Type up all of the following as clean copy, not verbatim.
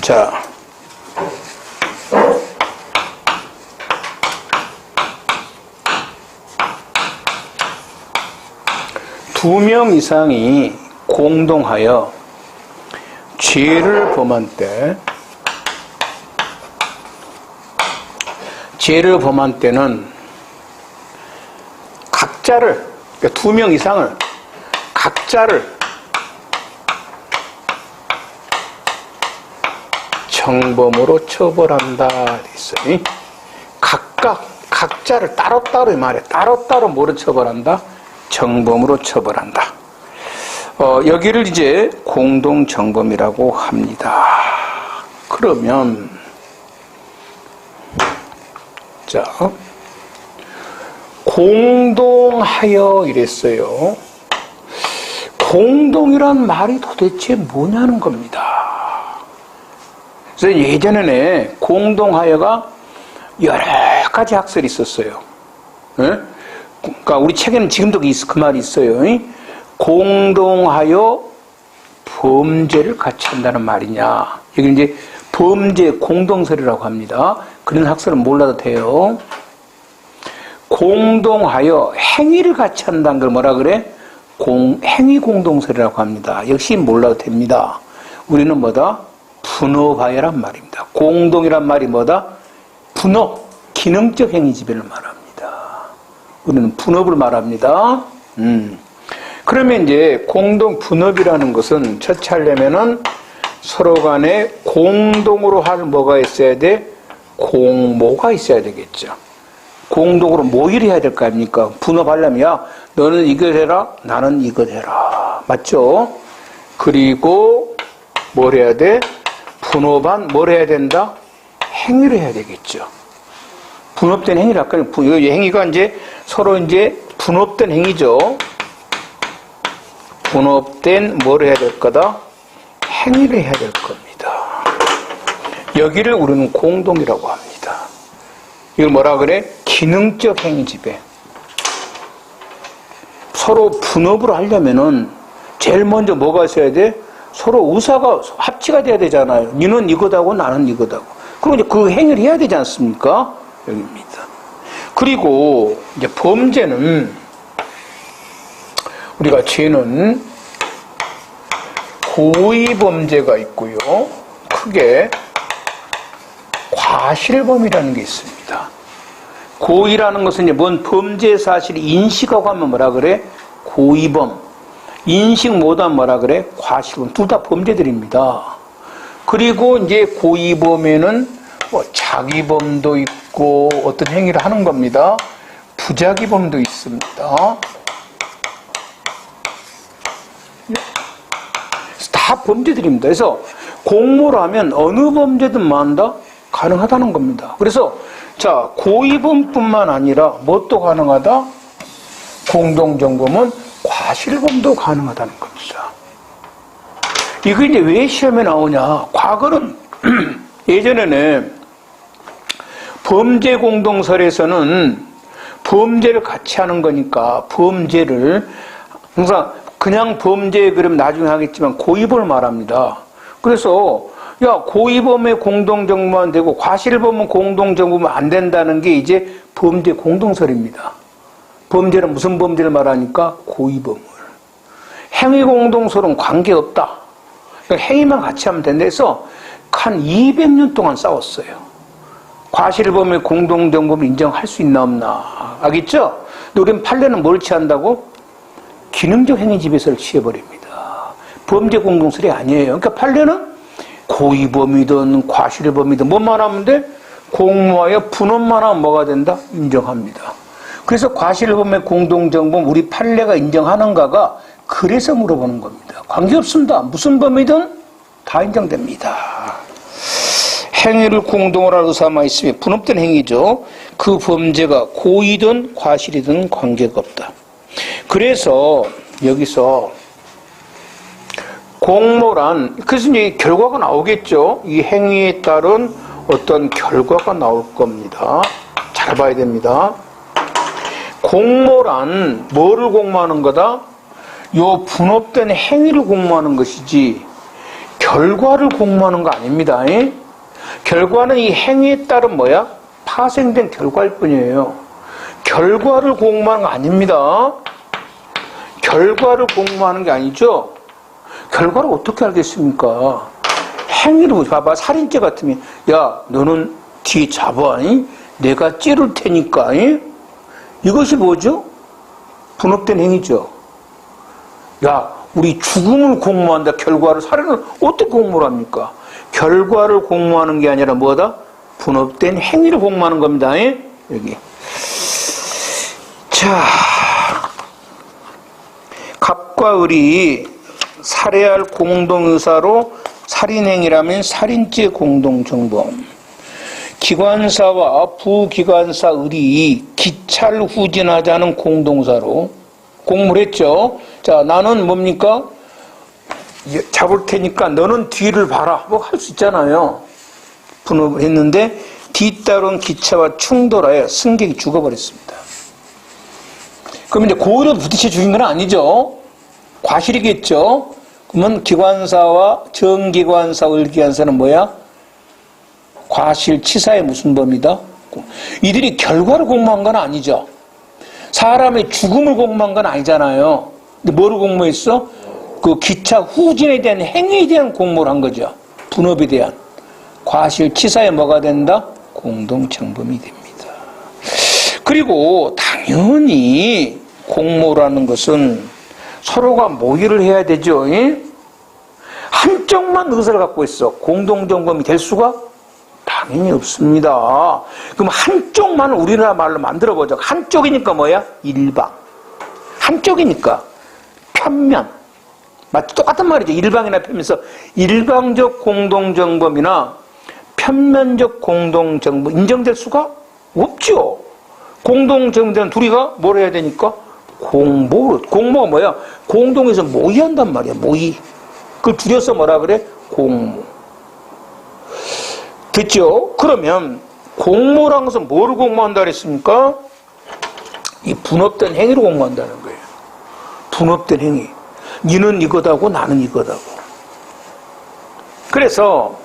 자, 두 명 이상이 공동하여 죄를 범한 때는 각자를, 그러니까 두 명 이상을 각자를 정범으로 처벌한다 있어요. 각자를 따로따로 말해. 따로따로 뭐로 처벌한다? 정범으로 처벌한다. 여기를 이제 공동정범이라고 합니다. 그러면 자, 공동하여 이랬어요. 공동이란 말이 도대체 뭐냐는 겁니다. 그래서 예전에는 공동하여가 여러 가지 학설이 있었어요. 네? 그러니까 우리 책에는 지금도 그 말이 있어요. 공동하여 범죄를 같이 한다는 말이냐. 여기 이제 범죄 공동설이라고 합니다. 그런 학설은 몰라도 돼요. 공동하여 행위를 같이 한다는 걸 뭐라 그래? 행위 공동설이라고 합니다. 역시 몰라도 됩니다. 우리는 뭐다? 분업하여란 말입니다. 공동이란 말이 뭐다? 분업, 기능적 행위 지배를 말합니다. 우리는 분업을 말합니다. 그러면 이제 공동 분업이라는 것은 첫째 하려면은 서로 간에 공동으로 할 뭐가 있어야 돼? 공모가 있어야 되겠죠. 공동으로 뭐 일을 해야 될 거 아닙니까? 분업하려면 야, 너는 이걸 해라, 나는 이걸 해라. 맞죠? 그리고 뭘 해야 돼? 분업한 뭘 해야 된다? 행위를 해야 되겠죠. 분업된 행위를 아까 이 행위가 이제 서로 이제 분업된 행위죠. 분업된 뭘 해야 될 거다? 행위를 해야 될 겁니다. 여기를 우리는 공동이라고 합니다. 이걸 뭐라 그래? 기능적 행위 지배. 서로 분업을 하려면은 제일 먼저 뭐가 있어야 돼? 서로 의사가 합치가 돼야 되잖아요. 너는 이거다고 나는 이거다고. 그럼 이제 그 행위를 해야 되지 않습니까? 여기입니다. 그리고 이제 범죄는 우리가 죄는 고의 범죄가 있고요. 크게 과실범이라는 게 있습니다. 고의라는 것은 이제 뭔 범죄 사실을 인식하고 하면 뭐라 그래? 고의범. 인식 못하면 뭐라 그래? 과실범. 둘 다 범죄들입니다. 그리고 이제 고의범에는 뭐 자기범도 있고 어떤 행위를 하는 겁니다. 부자기범도 있습니다. 다 범죄들입니다. 그래서 공모를 하면 어느 범죄든 만다 가능하다는 겁니다. 그래서 자, 고의범뿐만 아니라 뭣도 가능하다? 공동정범은 과실범도 가능하다는 겁니다. 이거 이제 왜 시험에 나오냐? 과거는 예전에는 범죄 공동설에서는 범죄를 같이 하는 거니까 범죄를 항상 그냥 범죄 그럼 나중에 하겠지만 고의범을 말합니다. 그래서 야, 고의범의 공동정범은 되고 과실범은 공동정범은 안 된다는 게 이제 범죄 공동설입니다. 범죄는 무슨 범죄를 말하니까 고의범을. 행위 공동설은 관계없다. 그러니까 행위만 같이 하면 된다 해서 한 200년 동안 싸웠어요. 과실범의 공동정범을 인정할 수 있나 없나. 알겠죠? 근데 우리는 판례는 뭘 취한다고? 기능적 행위 지배서를 취해버립니다. 범죄 공동설이 아니에요. 그러니까 판례는 고의범이든 과실범이든 뭐만 하면 돼? 공모하여 분업만 하면 뭐가 된다? 인정합니다. 그래서 과실범의 공동정범 우리 판례가 인정하는가가 그래서 물어보는 겁니다. 관계없습니다. 무슨 범이든 다 인정됩니다. 행위를 공동으로 할 의사만 있으면 분업된 행위죠. 그 범죄가 고의든 과실이든 관계가 없다. 그래서 여기서 공모란, 그래서 이제 결과가 나오겠죠. 이 행위에 따른 어떤 결과가 나올 겁니다. 잘 봐야 됩니다. 공모란 뭐를 공모하는 거다? 요 분업된 행위를 공모하는 것이지 결과를 공모하는 거 아닙니다. 결과는 이 행위에 따른 뭐야? 파생된 결과일 뿐이에요. 결과를 공모하는 거 아닙니다. 결과를 공모하는 게 아니죠. 결과를 어떻게 알겠습니까? 행위로 봐봐. 살인죄 같으면 야 너는 뒤에 잡아. 내가 찌를 테니까. 이것이 뭐죠? 분업된 행위죠. 야 우리 죽음을 공모한다. 결과를 살인을 어떻게 공모를 합니까? 결과를 공모하는 게 아니라 뭐다? 분업된 행위를 공모하는 겁니다. 여기. 자, 갑과 을이 살해할 공동의사로 살인행위라면 살인죄 공동정범. 기관사와 부기관사 을이 기찰 후진하자는 공동사로 공모를 했죠. 자, 나는 뭡니까? 잡을 테니까 너는 뒤를 봐라. 뭐 할 수 있잖아요. 분업을 했는데 뒤따른 기차와 충돌하여 승객이 죽어버렸습니다. 그럼 이제 고의로 부딪혀 죽인 건 아니죠. 과실이겠죠. 그러면 기관사와 정기관사, 을기관사는 뭐야? 과실치사의 무슨 범이다? 이들이 결과를 공모한 건 아니죠. 사람의 죽음을 공모한 건 아니잖아요. 근데 뭐를 공모했어? 그 기차 후진에 대한 행위에 대한 공모를 한 거죠. 분업에 대한. 과실치사에 뭐가 된다? 공동정범이 됩니다. 그리고 당연히 공모라는 것은 서로가 모의를 해야 되죠. 한쪽만 의사를 갖고 있어. 공동정범이 될 수가 당연히 없습니다. 그럼 한쪽만 우리나라 말로 만들어보자. 한쪽이니까 뭐야? 일방. 한쪽이니까 편면. 맞죠? 똑같은 말이죠. 일방이나 편면에서 일방적 공동정범이나 편면적 공동정범 인정될 수가 없죠. 공동정범 둘이가 뭘 해야 되니까? 공모가 뭐야? 공동에서 모의한단 말이야. 모의. 그걸 줄여서 뭐라 그래? 공모. 됐죠? 그러면 공모라는 것은 뭐를 공모한다 그랬습니까? 이 분업된 행위로 공모한다는 거예요. 분업된 행위. 니는 이거다고 나는 이거다고. 그래서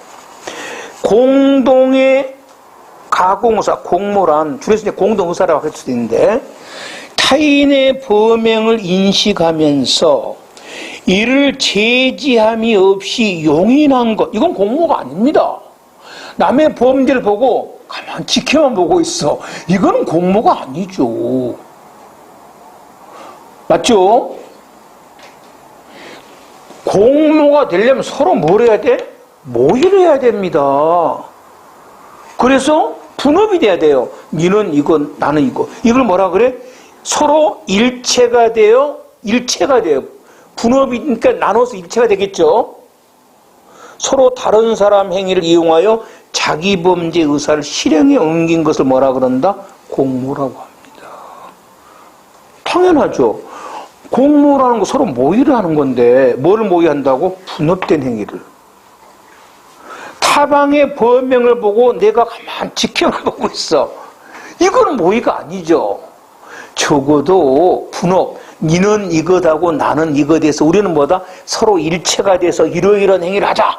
공동의 가공의사, 공모란 줄여서 이제 공동의사라고 할 수도 있는데 타인의 범행을 인식하면서 이를 제지함이 없이 용인한 것, 이건 공모가 아닙니다. 남의 범죄를 보고 가만 지켜만 보고 있어. 이거는 공모가 아니죠. 맞죠? 공모가 되려면 서로 뭘 해야 돼? 모의를 해야 됩니다. 그래서 분업이 돼야 돼요. 니는 이거, 나는 이거. 이걸 뭐라 그래? 서로 일체가 돼요. 분업이니까 나눠서 일체가 되겠죠. 서로 다른 사람 행위를 이용하여 자기 범죄 의사를 실행에 옮긴 것을 뭐라 그런다? 공모라고 합니다. 당연하죠. 공모라는 거 서로 모의를 하는 건데 뭐를 모의한다고? 분업된 행위를. 타방의 범행을 보고 내가 가만 지켜만 보고 있어. 이거는 모의가 아니죠. 적어도 분업, 니는 이거다고 나는 이거 돼서 우리는 뭐다? 서로 일체가 돼서 이러이러한 행위를 하자.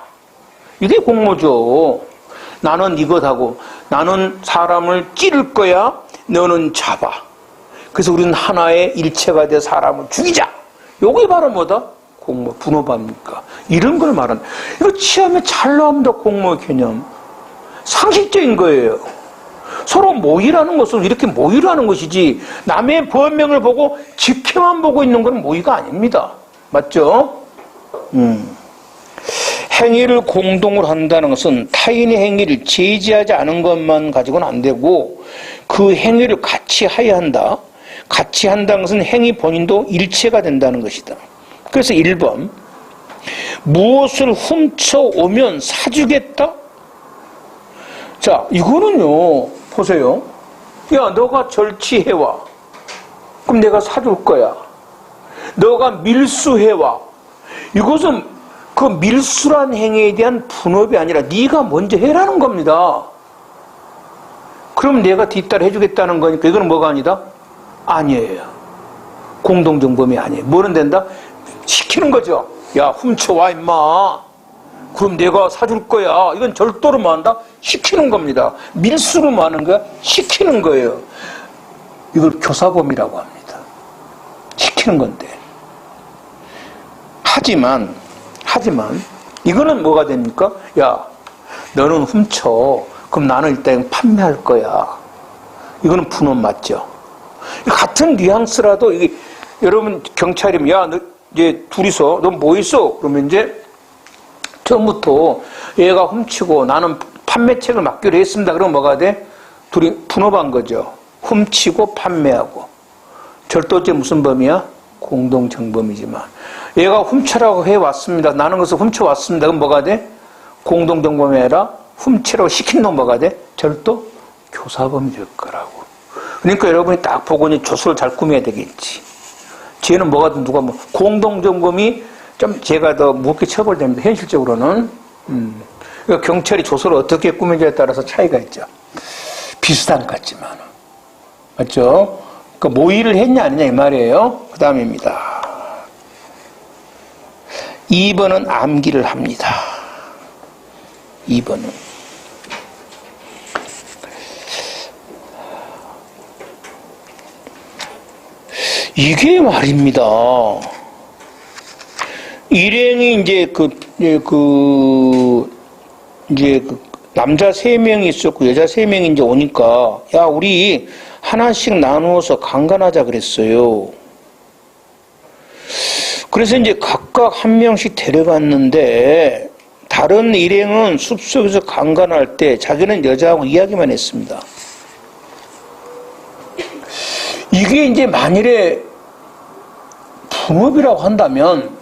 이게 공모죠. 나는 이거다고 나는 사람을 찌를 거야. 너는 잡아. 그래서 우리는 하나의 일체가 돼서 사람을 죽이자. 요게 바로 뭐다? 공모, 분업합니까? 이런 걸 말하는. 이거 취하면 잘 나옵니다. 공모 개념. 상식적인 거예요. 서로 모의라는 것은 이렇게 모의를 하는 것이지 남의 범행을 보고 지켜만 보고 있는 건 모의가 아닙니다. 맞죠? 행위를 공동으로 한다는 것은 타인의 행위를 제지하지 않은 것만 가지고는 안 되고 그 행위를 같이 하여야 한다. 같이 한다는 것은 행위 본인도 일체가 된다는 것이다. 그래서 1번 무엇을 훔쳐오면 사주겠다? 자, 이거는요 보세요. 야, 너가 절취해와. 그럼 내가 사줄 거야. 너가 밀수해와. 이것은 그 밀수란 행위에 대한 분업이 아니라 네가 먼저 해라는 겁니다. 그럼 내가 뒤따라 해주겠다는 거니까 이거는 뭐가 아니다? 아니에요. 공동정범이 아니에요. 뭐는 된다? 시키는 거죠. 야, 훔쳐와 임마. 그럼 내가 사줄 거야. 이건 절도로 뭐 한다? 시키는 겁니다. 밀수로 뭐 하는 거야? 시키는 거예요. 이걸 교사범이라고 합니다. 시키는 건데. 하지만 이거는 뭐가 됩니까? 야, 너는 훔쳐. 그럼 나는 일단 판매할 거야. 이거는 분업 맞죠? 같은 뉘앙스라도 이게 여러분 경찰이면 야, 너 이제 둘이서 너 뭐 있어? 그러면 이제 처음부터 얘가 훔치고 나는 판매책을 맡기로 했습니다. 그럼 뭐가 돼? 둘이 분업한 거죠. 훔치고 판매하고. 절도죄 무슨 범이야? 공동정범이지만 얘가 훔쳐라고 해왔습니다. 나는 그것을 훔쳐왔습니다. 그럼 뭐가 돼? 공동정범이 아니라 훔치라고 시킨 놈 뭐가 돼? 절도 교사범이 될 거라고. 그러니까 여러분이 딱 보고 이제 조서를 잘 꾸며야 되겠지. 쟤는 뭐가든 누가 뭐 공동정범이 좀 제가 더 무겁게 처벌 됩니다. 현실적으로는. 그러니까 경찰이 조서를 어떻게 꾸며냐에 따라서 차이가 있죠. 비슷한 것 같지만. 맞죠? 그러니까 모의를 했냐 아니냐 이 말이에요. 그 다음입니다. 2번은 암기를 합니다. 2번은 이게 말입니다. 일행이 이제 이제 남자 3명이 있었고 여자 3명이 이제 오니까 야, 우리 하나씩 나누어서 강간하자 그랬어요. 그래서 이제 각각 한 명씩 데려갔는데 다른 일행은 숲속에서 강간할 때 자기는 여자하고 이야기만 했습니다. 이게 이제 만일에 분업이라고 한다면,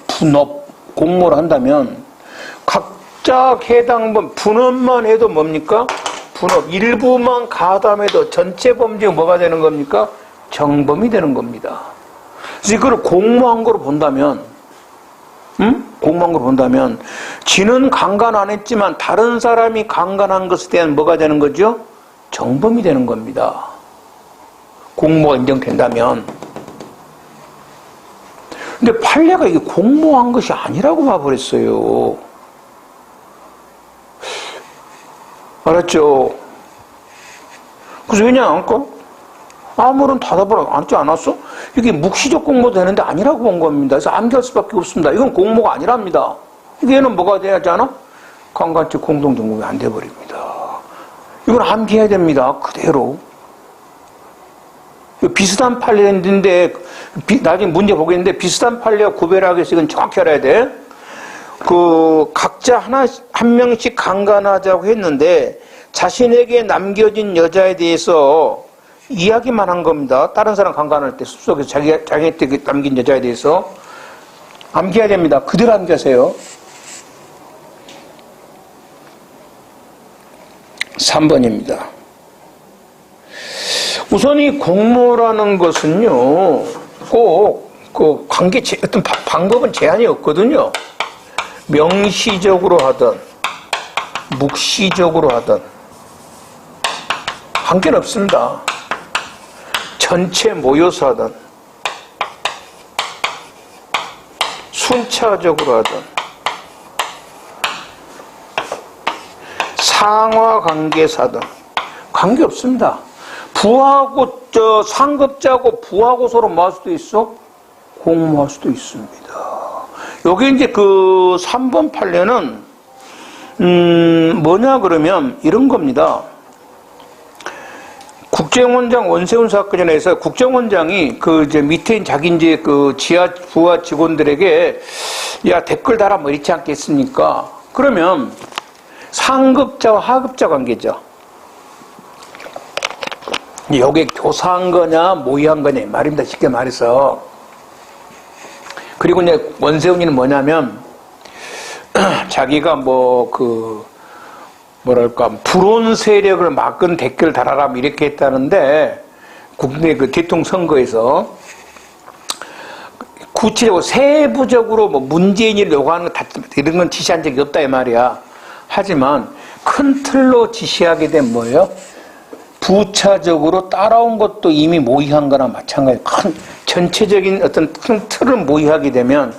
공모를 한다면, 각자 해당범, 분업만 해도 뭡니까? 분업, 일부만 가담해도 전체 범죄가 뭐가 되는 겁니까? 정범이 되는 겁니다. 그래서 이걸 공모한 거로 본다면, 공모한 거로 본다면, 지는 강간 안 했지만 다른 사람이 강간한 것에 대한 뭐가 되는 거죠? 정범이 되는 겁니다. 공모가 인정된다면. 근데 판례가 이게 공모한 것이 아니라고 봐버렸어요. 알았죠? 그래서 왜냐, 아무런 대답을 하지 않았어? 이게 묵시적 공모도 되는데 아니라고 본 겁니다. 그래서 암기할 수밖에 없습니다. 이건 공모가 아니랍니다. 얘는 뭐가 돼야지 않아? 강간죄 공동정범이 안 돼버립니다. 이건 암기해야 됩니다. 그대로. 비슷한 판례인데 나중에 문제 보겠는데 비슷한 판례와 구별하기 위해서 이건 정확히 알아야 돼. 각자 한 명씩 강간하자고 했는데 자신에게 남겨진 여자에 대해서 이야기만 한 겁니다. 다른 사람 강간할 때 숲속에서 자기한테 남긴 여자에 대해서 암기해야 됩니다. 그대로 암기하세요. 3번입니다. 우선 이 공모라는 것은요, 꼭, 어떤 방법은 제한이 없거든요. 명시적으로 하든, 묵시적으로 하든, 관계는 없습니다. 전체 모여서 하든, 순차적으로 하든, 상하관계사든, 관계 없습니다. 부하고 상급자고 부하고 서로 뭐 할 수도 있어? 공모할 수도 있습니다. 여기 이제 3번 판례는 뭐냐 그러면 이런 겁니다. 국정원장 원세훈 사건에서 국정원장이 이제 밑에 자기 이제 지하 부하 직원들에게 야, 댓글 달아 뭐 이렇지 않겠습니까? 그러면 상급자와 하급자 관계죠. 여기에 교사한 거냐, 모의한 거냐, 말입니다. 쉽게 말해서. 그리고 이제 원세훈이는 뭐냐면, 자기가 불온 세력을 막은 댓글 달아라, 이렇게 했다는데, 국내 대통령 선거에서, 구체적으로 세부적으로 문재인을 요구하는 거 이런 건 지시한 적이 없다, 이 말이야. 하지만, 큰 틀로 지시하게 된 뭐예요? 부차적으로 따라온 것도 이미 모의한 거나 마찬가지예요. 전체적인 어떤 큰 틀을 모의하게 되면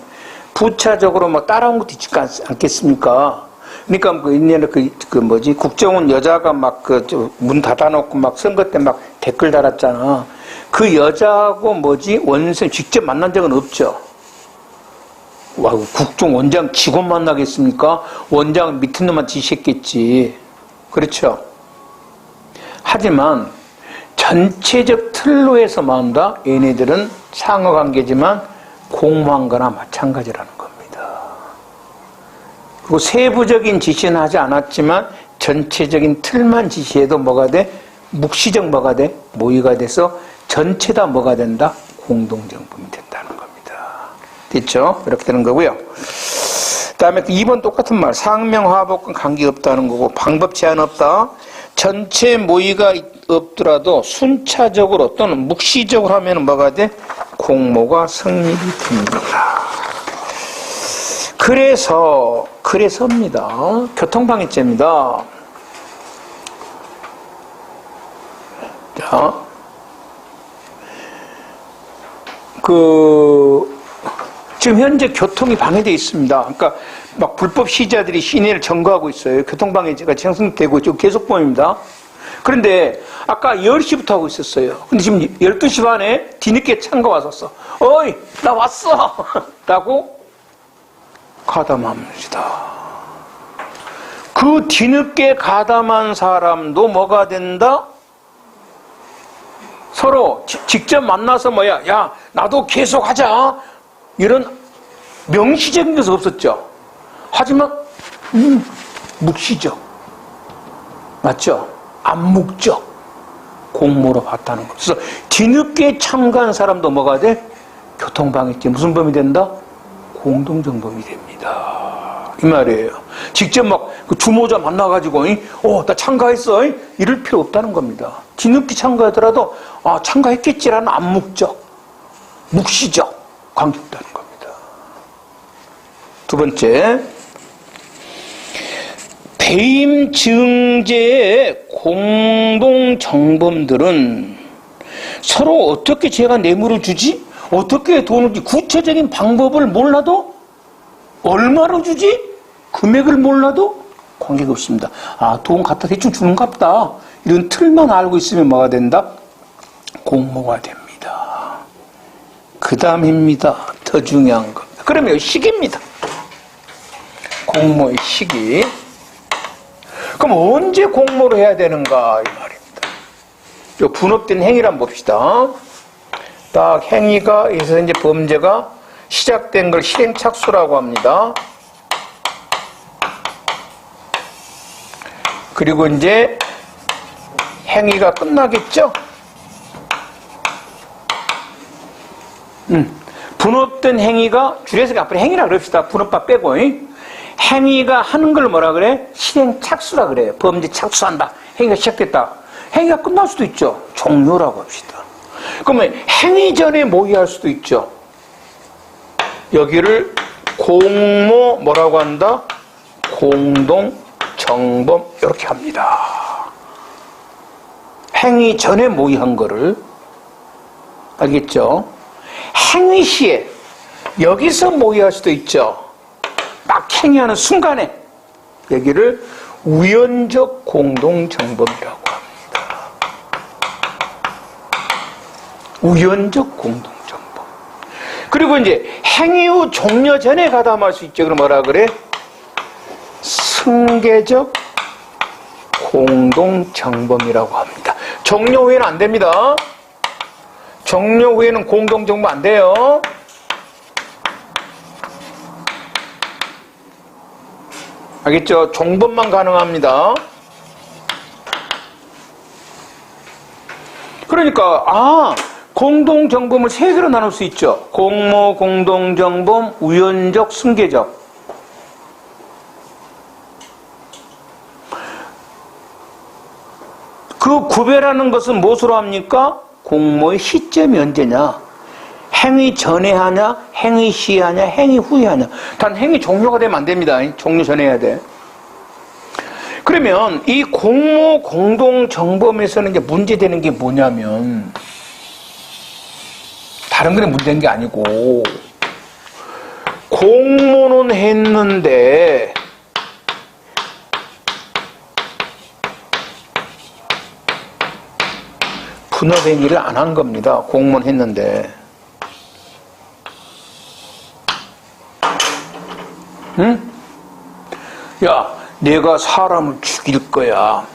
부차적으로 따라온 것도 있지 않겠습니까? 그러니까 그 옛날에 국정원 여자가 막 문 닫아놓고 막 선거 때 막 댓글 달았잖아. 그 여자하고 원생 직접 만난 적은 없죠. 와, 국정원장 직원 만나겠습니까? 원장 밑에 놈만 지시했겠지. 그렇죠. 하지만 전체적 틀로 해서 말한다. 얘네들은 상호관계지만 공모한 거나 마찬가지라는 겁니다. 그리고 세부적인 지시는 하지 않았지만 전체적인 틀만 지시해도 뭐가 돼? 묵시적 뭐가 돼? 모의가 돼서 전체 다 뭐가 된다? 공동정범이 된다는 겁니다. 됐죠? 이렇게 되는 거고요. 그 다음에 2번 똑같은 말. 상명하복과 관계없다는 거고 방법 제한 없다. 전체 모의가 없더라도 순차적으로 또는 묵시적으로 하면 뭐가 돼? 공모가 성립이 됩니다. 그래서입니다. 교통방해죄입니다. 자, 지금 현재 교통이 방해되어 있습니다. 그러니까 막 불법 시자들이 시내를 점거하고 있어요. 교통방해죄가 형성되고 있죠. 계속범입니다. 그런데 아까 10시부터 하고 있었어요. 근데 지금 12시 반에 뒤늦게 차가 왔었어. 어이, 나 왔어! 라고 가담합니다. 그 뒤늦게 가담한 사람도 뭐가 된다? 서로 직접 만나서 야, 나도 계속 하자. 이런 명시적인 것은 없었죠. 하지만, 묵시적. 맞죠? 암묵적. 공모로 봤다는 거. 그래서 뒤늦게 참가한 사람도 뭐가 돼? 교통방해죄. 무슨 범이 된다? 공동정범이 됩니다. 이 말이에요. 직접 그 주모자 만나가지고, 나 참가했어. 이럴 필요 없다는 겁니다. 뒤늦게 참가하더라도, 참가했겠지라는 암묵적, 묵시적 관계 없다는 겁니다. 두 번째, 배임 증제의 공동정범들은 서로 어떻게 제가 뇌물을 주지? 어떻게 돈을 주지? 구체적인 방법을 몰라도 얼마로 주지? 금액을 몰라도 관계가 없습니다. 돈 갖다 대충 주는갑다. 이런 틀만 알고 있으면 뭐가 된다? 공모가 됩니다. 그 다음입니다. 더 중요한 거. 그러면 시기입니다. 공모의 시기. 그럼 언제 공모를 해야 되는가? 이 말입니다. 요 분업된 행위를 한번 봅시다. 딱 행위가, 여기서 이제 범죄가 시작된 걸 실행착수라고 합니다. 그리고 이제 행위가 끝나겠죠? 분업된 행위가, 줄여서 앞으로 행위라 그럽시다. 분업바 빼고. 행위가 하는 걸 뭐라 그래? 실행착수라 그래요. 범죄 착수한다. 행위가 시작됐다. 행위가 끝날 수도 있죠. 종료라고 합시다. 그러면 행위 전에 모의할 수도 있죠. 여기를 공모 뭐라고 한다? 공동정범 이렇게 합니다. 행위 전에 모의한 거를. 알겠죠? 행위 시에 여기서 모의할 수도 있죠. 막 행위하는 순간에 여기를 우연적 공동정범이라고 합니다. 우연적 공동정범. 그리고 이제 행위 후 종료 전에 가담할 수 있죠. 그럼 뭐라 그래? 승계적 공동정범이라고 합니다. 종료 후에는 안 됩니다. 종료 후에는 공동정범 안 돼요. 알겠죠? 종범만 가능합니다. 그러니까 공동정범을 세 개로 나눌 수 있죠. 공모, 공동정범, 우연적, 승계적. 그 구별하는 것은 무엇으로 합니까? 공모의 시점이 언제냐? 행위 전에 하냐, 행위 시에 하냐, 행위 후에 하냐. 단 행위 종료가 되면 안 됩니다. 종료 전에 해야 돼. 그러면 이 공모 공동정범에서는 이제 문제되는 게 뭐냐면, 다른 거는 문제된 게 아니고, 공모는 했는데 분업행위를 안 한 겁니다. 공무원 했는데. 응? 야, 내가 사람을 죽일 거야.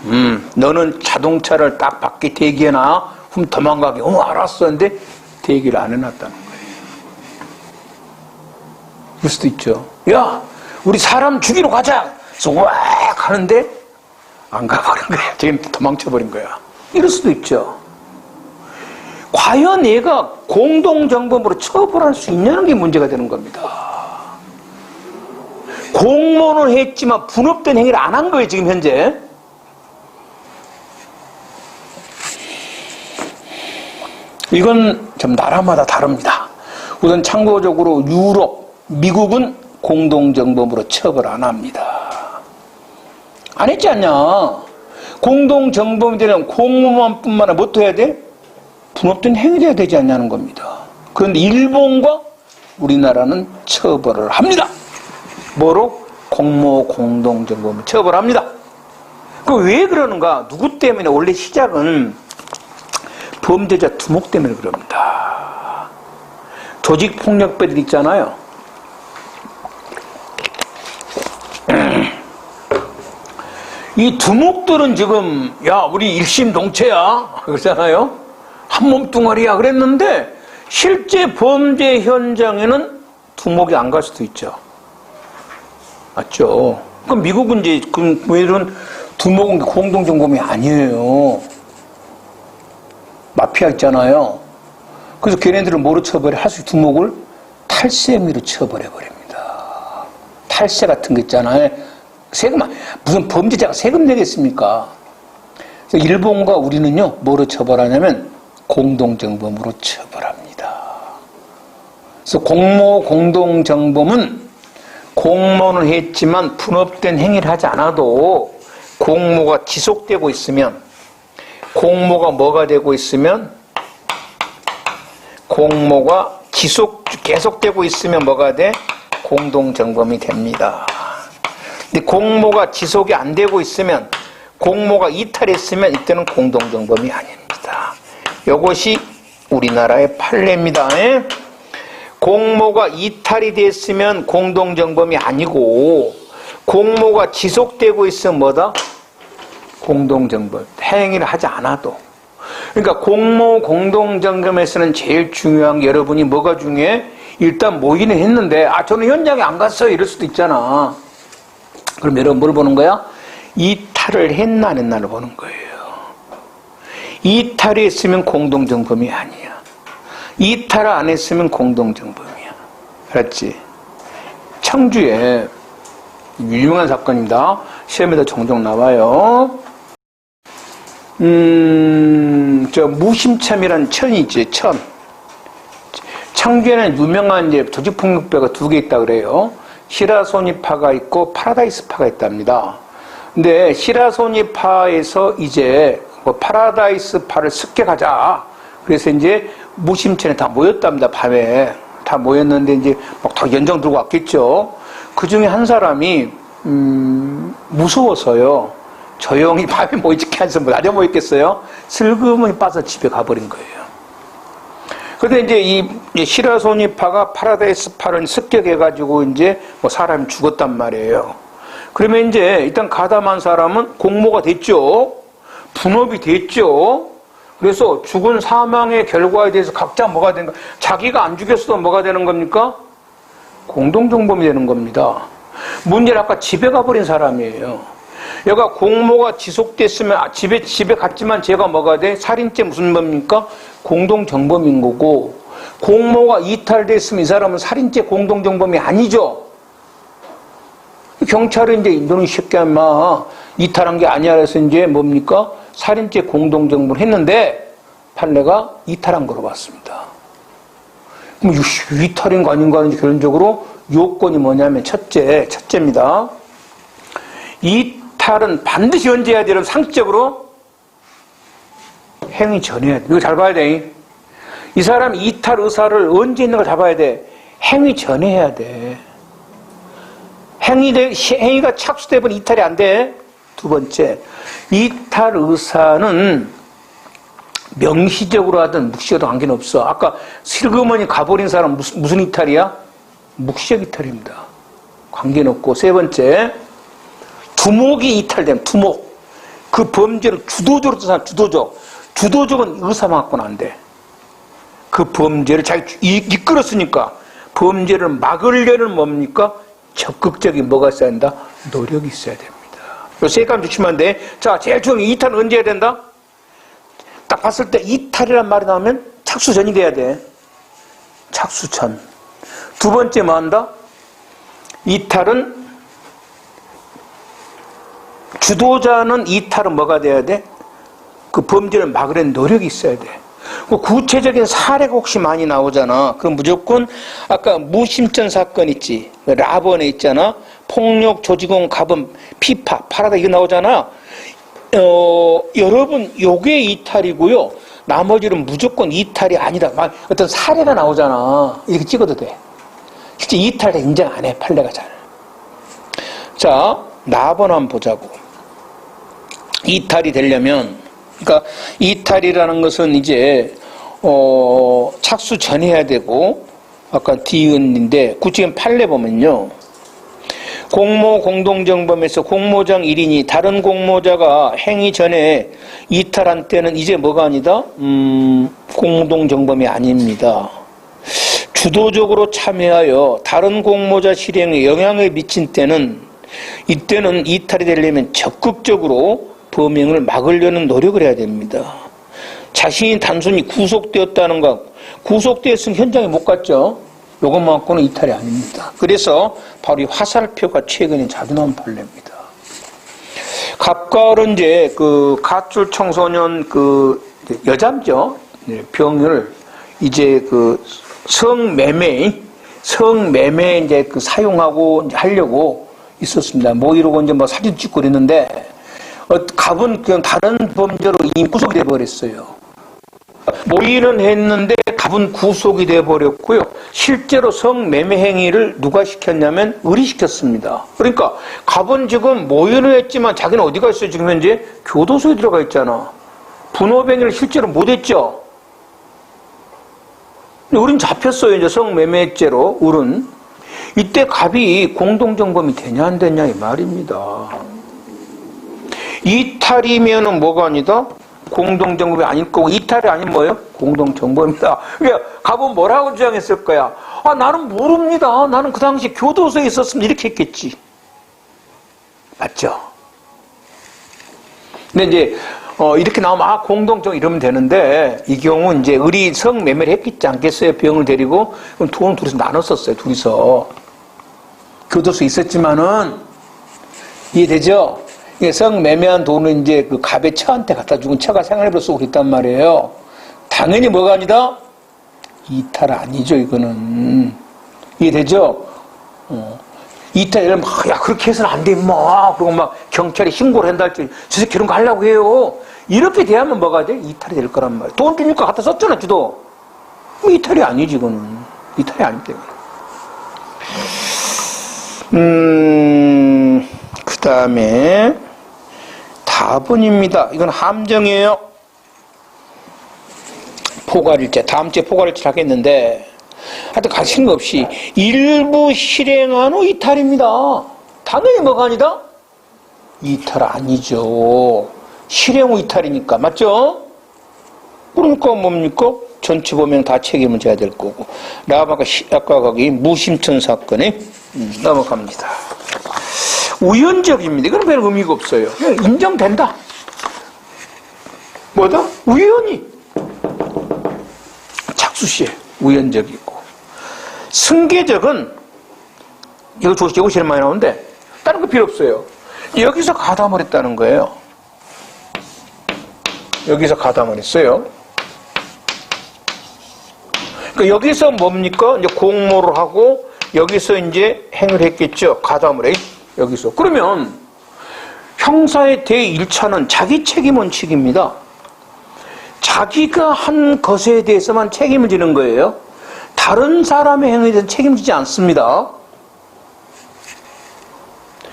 너는 자동차를 딱 밖에 대기해놔. 그럼 도망가게. 알았어. 근데 대기를 안 해놨다는 거예요. 그럴 수도 있죠. 야, 우리 사람 죽이러 가자. 그래서 왁 하는데 안 가버린 거야. 지금 도망쳐버린 거야. 이럴 수도 있죠. 과연 얘가 공동정범으로 처벌할 수 있냐는 게 문제가 되는 겁니다. 공모는 했지만 분업된 행위를 안 한 거예요, 지금 현재. 이건 좀 나라마다 다릅니다. 우선 참고적으로 유럽, 미국은 공동정범으로 처벌 안 합니다. 안 했지 않냐? 공동정범이 되려면 공무원뿐만 아니라 뭐 해야 돼? 분업된 행위를 해야 되지 않냐는 겁니다. 그런데 일본과 우리나라는 처벌을 합니다. 뭐로? 공모 공동정범을 처벌합니다. 그 왜 그러는가? 누구 때문에? 원래 시작은 범죄자 두목 때문에 그럽니다. 조직폭력배들 있잖아요. 이 두목들은 지금 야 우리 일심동체야 그러잖아요. 한 몸뚱아리야 그랬는데 실제 범죄 현장에는 두목이 안 갈 수도 있죠. 맞죠? 그럼 미국은 이제 왜 이런 두목은 공동정범이 아니에요. 마피아 있잖아요. 그래서 걔네들을 뭐로 처벌해? 하수 두목을 탈세 행위로 처벌해 버립니다. 탈세 같은 거 있잖아요. 세금 무슨 범죄자가 세금 내겠습니까? 그래서 일본과 우리는요 뭐로 처벌하냐면 공동정범으로 처벌합니다. 그래서 공모 공동정범은 공모는 했지만 분업된 행위를 하지 않아도 공모가 지속되고 있으면 공모가 뭐가 되고 있으면 공모가 계속되고 있으면 뭐가 돼? 공동정범이 됩니다. 근데 공모가 지속이 안 되고 있으면 공모가 이탈했으면 이때는 공동정범이 아닙니다. 이것이 우리나라의 판례입니다. 공모가 이탈이 됐으면 공동정범이 아니고 공모가 지속되고 있으면 뭐다? 공동정범. 행위를 하지 않아도. 그러니까 공모 공동정범에서는 제일 중요한 게 여러분이 뭐가 중요해? 일단 모이는 했는데 저는 현장에 안 갔어요 이럴 수도 있잖아. 그럼 여러분 뭘 보는 거야? 이탈을 했나 안 했나를 보는 거예요. 이탈이 했으면 공동정범이 아니야. 이탈을 안 했으면 공동정범이야. 알았지? 청주에 유명한 사건입니다. 시험에도 종종 나와요. 무심참이라는 천이 있지, 천. 청주에는 유명한 이제 조직폭력배가 두 개 있다 그래요. 시라소니파가 있고 파라다이스파가 있답니다. 근데 시라소니파에서 이제 파라다이스파를 습격하자. 그래서 이제 무심천에 다 모였답니다. 밤에 다 모였는데 이제 막 다 연장 들고 왔겠죠. 그 중에 한 사람이 무서워서요. 조용히 밤에 모이지 않아서 낮에 모였겠어요. 슬그머니 빠져 집에 가버린 거예요. 그런데 이제 이 시라소니파가 파라다이스파를 습격해가지고 이제 사람이 죽었단 말이에요. 그러면 이제 일단 가담한 사람은 공모가 됐죠. 분업이 됐죠. 그래서 죽은 사망의 결과에 대해서 각자 뭐가 되는 거? 자기가 안 죽였어도 뭐가 되는 겁니까? 공동정범이 되는 겁니다. 문제는 아까 집에 가버린 사람이에요. 얘가 공모가 지속됐으면 집에 갔지만 제가 뭐가 돼? 살인죄 무슨 법입니까? 공동정범인 거고 공모가 이탈됐으면 이 사람은 살인죄 공동정범이 아니죠. 경찰은 이제 너는 쉽게 인마 이탈한 게 아니야 그래서 이제 뭡니까? 살인죄 공동정범을 했는데 판례가 이탈한 거로 봤습니다. 그럼 이탈인 거 아닌가 하는지 결론적으로 요건이 뭐냐면 첫째입니다. 이탈은 반드시 언제 해야 되는 상식적으로 행위 전에 해야 돼. 이거 잘 봐야 돼. 이 사람 이탈 의사를 언제 있는 걸 잡아야 돼. 행위 전에 해야 돼. 행위가 착수되면 이탈이 안 돼. 두 번째, 이탈 의사는 명시적으로 하든 묵시적으로 관계는 없어. 아까 슬그머니 가버린 사람 무슨 이탈이야? 묵시적 이탈입니다. 관계는 없고. 세 번째, 두목이 이탈되면 두목. 그 범죄를 주도적으로 뜻하는 주도적. 주도적은 의사만 갖고는 안 돼. 그 범죄를 자기 이끌었으니까 범죄를 막으려는 뭡니까? 적극적인 뭐가 있어야 된다? 노력이 있어야 됩니다. 요 세 가지 주시면 안 돼. 자, 제일 중요한 이탈은 언제 해야 된다? 딱 봤을 때 이탈이란 말이 나오면 착수전이 돼야 돼. 착수전. 두 번째 뭐 한다? 이탈은 주도자는 이탈은 뭐가 돼야 돼? 그 범죄를 막으려는 노력이 있어야 돼. 구체적인 사례가 혹시 많이 나오잖아. 그럼 무조건 아까 무심전 사건 있지. 라번에 있잖아. 폭력, 조직원, 가범, 피파, 파라다 이거 나오잖아. 여러분 요게 이탈이고요. 나머지는 무조건 이탈이 아니다. 어떤 사례가 나오잖아. 이렇게 찍어도 돼. 실제 이탈을 인정 안 해. 판례가 잘. 자, 라번 한번 보자고. 이탈이 되려면 그러니까 이탈이라는 것은 이제 착수 전에 해야 되고 아까 디은인데 구체적인 판례 보면요. 공모 공동정범에서 공모장 1인이 다른 공모자가 행위 전에 이탈한 때는 이제 뭐가 아니다? 공동정범이 아닙니다. 주도적으로 참여하여 다른 공모자 실행에 영향을 미친 때는 이때는 이탈이 되려면 적극적으로 범행을 막으려는 노력을 해야 됩니다. 자신이 단순히 구속되었다는 것, 구속되었으면 현장에 못 갔죠. 요것만 갖고는 이탈이 아닙니다. 그래서 바로 이 화살표가 최근에 자주 나온 판례입니다. 갑과 어른제 그 가출 청소년 그 여자죠. 병을 이제 그 성매매 이제 그 사용하고 이제 하려고 있었습니다. 뭐 이러고 이제 뭐 사진 찍고 그랬는데 갑은 그냥 다른 범죄로 이미 구속이 돼버렸어요. 모의는 했는데 갑은 구속이 돼버렸고요. 실제로 성매매 행위를 누가 시켰냐면 을이 시켰습니다. 그러니까 갑은 지금 모의는 했지만 자기는 어디가 있어요? 지금 현재 교도소에 들어가 있잖아. 분업행위를 실제로 못했죠. 을은 잡혔어요. 이제 성매매죄로 을은. 이때 갑이 공동정범이 되냐 안 되냐 이 말입니다. 이탈이면은 뭐가 아니다? 공동정범이 아닐 거고, 이탈이 아니면 뭐예요? 공동정범이다. 그러니까 갑은 뭐라고 주장했을 거야? 아, 나는 모릅니다. 나는 그 당시 교도소에 있었으면 이렇게 했겠지. 맞죠? 근데 이제 이렇게 나오면 공동정 이러면 되는데 이 경우 이제 을이 성매매를 했겠지 않겠어요? 병을 데리고 그럼 돈을 둘이서 나눴었어요. 둘이서 교도소에 있었지만은 이해되죠? 성매매한 돈은 이제 그 갑의 처한테 갖다 주고 처가 생활비로 쓰고 있단 말이에요. 당연히 뭐가 아니다? 이탈 아니죠, 이거는. 이해되죠? 이탈, 이러면, 야, 그렇게 해서는 안 돼, 임마. 그리고 막 경찰에 신고를 한다 할지, 저 새끼 그런 거 하려고 해요. 이렇게 대하면 뭐가 돼? 이탈이 될 거란 말이에요. 돈 주니까 갖다 썼잖아, 주도. 이탈이 아니지, 이거는. 이탈이 아닙니다. 그 다음에, 다분입니다. 이건 함정이에요. 포괄일제. 다음 주에 포괄일제를 하겠는데, 하여튼 가신 거 없이, 일부 실행한 후 이탈입니다. 당연히 뭐가 아니다? 이탈 아니죠. 실행 후 이탈이니까. 맞죠? 그러니까 뭡니까? 전체 보면 다 책임을 져야 될 거고. 아까 거기 무심천 사건에 넘어갑니다. 우연적입니다. 이건 별 의미가 없어요. 인정된다. 뭐다? 우연히. 착수시에 우연적이고. 승계적은, 이거 제일 많이 나오는데, 다른 거 필요 없어요. 여기서 가담을 했다는 거예요. 여기서 가담을 했어요. 그러니까 여기서 뭡니까? 이제 공모를 하고, 여기서 이제 행을 했겠죠. 가담을 해. 여기서. 그러면 형사의 제1차는 자기 책임 원칙입니다. 자기가 한 것에 대해서만 책임을 지는 거예요. 다른 사람의 행위에 대해서 책임지지 않습니다.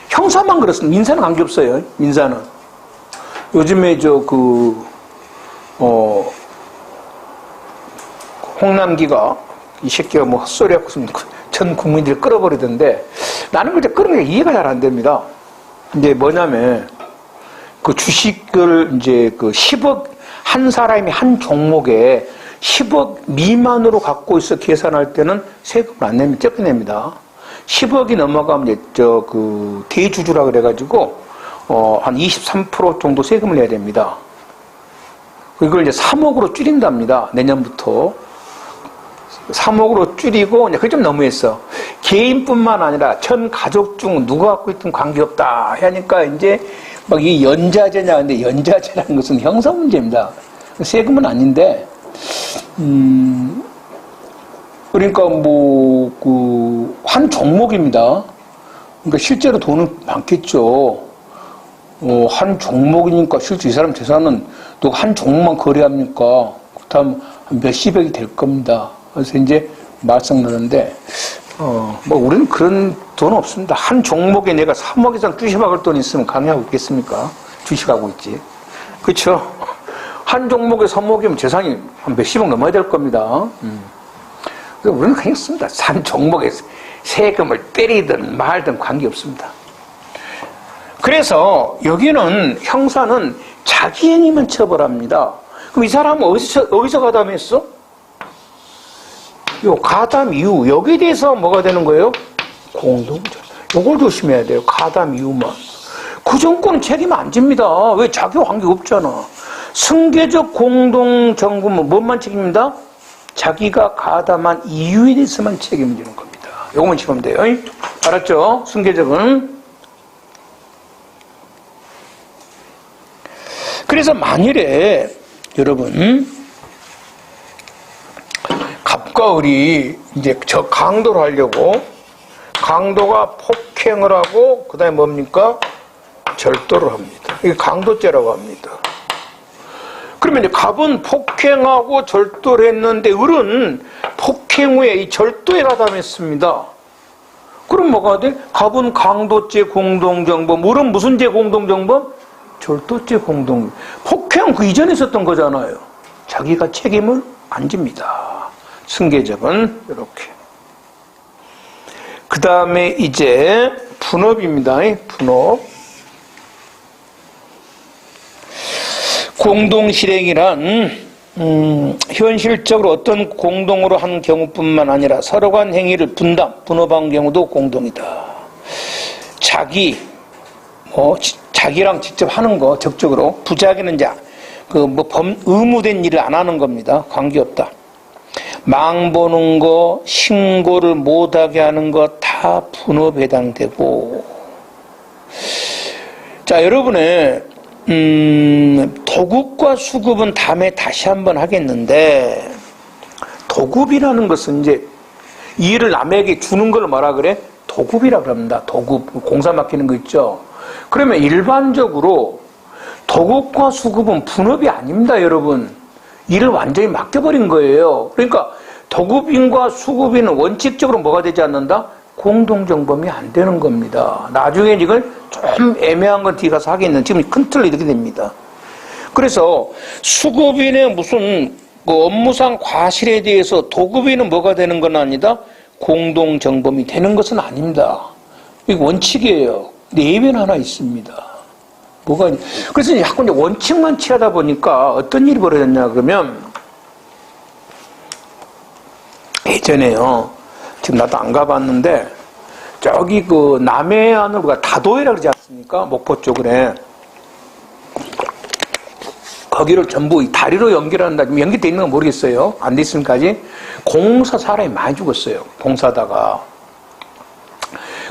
형사만 그렇습니다. 민사는 관계없어요. 민사는. 요즘에 홍남기가 이 새끼가 뭐 헛소리 하고 있으면 전 국민들이 끌어버리던데 나는 그때 끌은 게 이해가 잘 안 됩니다. 이제 뭐냐면 그 주식을 이제 그 10억 한 사람이 한 종목에 10억 미만으로 갖고 있어 계산할 때는 세금을 안 내면 떼어냅니다. 10억이 넘어가면 이제 그 대주주라 그래가지고 한 23% 정도 세금을 내야 됩니다. 이걸 이제 3억으로 줄인답니다. 내년부터 3억으로 줄이고 이제 그게 좀 너무했어. 개인뿐만 아니라 전 가족 중 누가 갖고 있든 관계없다 하니까 이제 막 이 연자제냐 근데 연자제라는 것은 형사 문제입니다. 세금은 아닌데 그러니까 뭐 그 한 종목입니다. 그러니까 실제로 돈은 많겠죠. 한 종목이니까 실제 이 사람 재산은 또 한 종목만 거래합니까? 그다음 몇십억이 될 겁니다. 그래서 이제 말썽나는데 뭐 우리는 그런 돈 없습니다. 한 종목에 내가 3억 이상 주식하고 돈 있으면 강의하고 있겠습니까? 주식하고 있지. 그렇죠? 한 종목에 3억이면 재산이 한 몇십억 넘어야 될 겁니다. 우리는 그냥 씁니다. 한 종목에 세금을 때리든 말든 관계없습니다. 그래서 여기는 형사는 자기인이면 처벌합니다. 그럼 이 사람은 어디서 가담했어? 요 가담 이유, 여기에 대해서 뭐가 되는 거예요? 공동죄. 요걸 조심해야 돼요. 가담 이유만. 그 정권은 책임 안 집니다. 왜 자기와 관계가 없잖아. 승계적 공동정부는 뭔만 책임입니다? 자기가 가담한 이유에 대해서만 책임을 지는 겁니다. 요거만 지키면 돼요. 알았죠? 승계적은. 그래서 만일에 여러분 갑과 을이 이제 저 강도를 하려고 강도가 폭행을 하고 그 다음에 뭡니까? 절도를 합니다. 이게 강도죄라고 합니다. 그러면 이제 갑은 폭행하고 절도를 했는데 을은 폭행 후에 이 절도에 가담했습니다. 그럼 뭐가 돼? 갑은 강도죄 공동정범, 을은 무슨 죄 공동정범? 절도죄 공동. 폭행 그 이전에 있었던 거잖아요. 자기가 책임을 안 집니다. 승계적은 이렇게. 그 다음에 이제 분업입니다. 분업. 공동실행이란 현실적으로 어떤 공동으로 한 경우뿐만 아니라 서로 간 행위를 분업한 경우도 공동이다. 자기랑 직접 하는 거 적극적으로 부자기는 이제 의무된 일을 안 하는 겁니다. 관계없다. 망 보는 거, 신고를 못하게 하는 거 다 분업에 해당되고. 자, 여러분의 도급과 수급은 다음에 다시 한번 하겠는데, 도급이라는 것은 이제 일을 남에게 주는 걸 뭐라 그래? 도급이라고 합니다. 도급, 공사 맡기는 거 있죠. 그러면 일반적으로 도급과 수급은 분업이 아닙니다, 여러분. 일을 완전히 맡겨버린 거예요. 그러니까 도급인과 수급인은 원칙적으로 뭐가 되지 않는다? 공동정범이 안 되는 겁니다. 나중에 이걸 좀 애매한 건 뒤가서 하겠는 지금 큰 틀로 이렇게 됩니다. 그래서 수급인의 무슨 업무상 과실에 대해서 도급인은 뭐가 되는 건 아니다? 공동정범이 되는 것은 아닙니다. 이거 원칙이에요. 근데 예외는 하나 있습니다. 그래서 자꾸 이제 원칙만 취하다 보니까 어떤 일이 벌어졌냐 그러면 예전에요. 지금 나도 안 가봤는데 저기 그 남해안으로 우리가 다도해라 그러지 않습니까? 목포 쪽에 거기를 전부 다리로 연결한다. 연결돼 있는 건 모르겠어요. 안 돼 있으면까지 공사 사람이 많이 죽었어요. 공사하다가.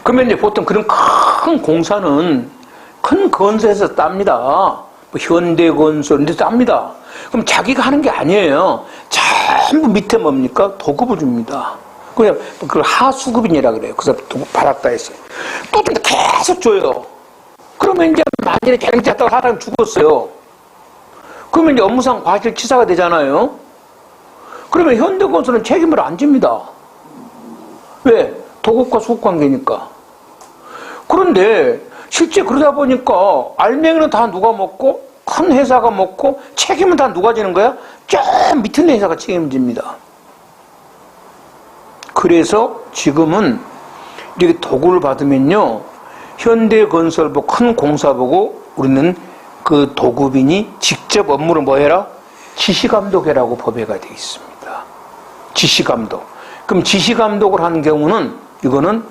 그러면 이제 보통 그런 큰 공사는 큰 건설에서 땁니다. 뭐 현대건설 이런 데서 땁니다. 그럼 자기가 하는 게 아니에요. 전부 밑에 뭡니까? 도급을 줍니다. 그냥 그걸 하수급인이라 그래요. 그래서 도급 받았다 했어요. 또 계속 줘요. 그러면 이제 만일에 경제하다가 사람이 죽었어요. 그러면 이제 업무상 과실치사가 되잖아요. 그러면 현대건설은 책임을 안 집니다. 왜? 도급과 수급 관계니까. 그런데 실제 그러다 보니까 알맹이는 다 누가 먹고 큰 회사가 먹고 책임은 다 누가 지는 거야? 저 밑에 있는 회사가 책임집니다. 그래서 지금은 이렇게 도구를 받으면요, 현대건설부 큰 공사 보고 우리는 그 도급인이 직접 업무를 뭐 해라? 지시감독해라고 법에가 되어 있습니다. 지시감독. 그럼 지시감독을 하는 경우는 이거는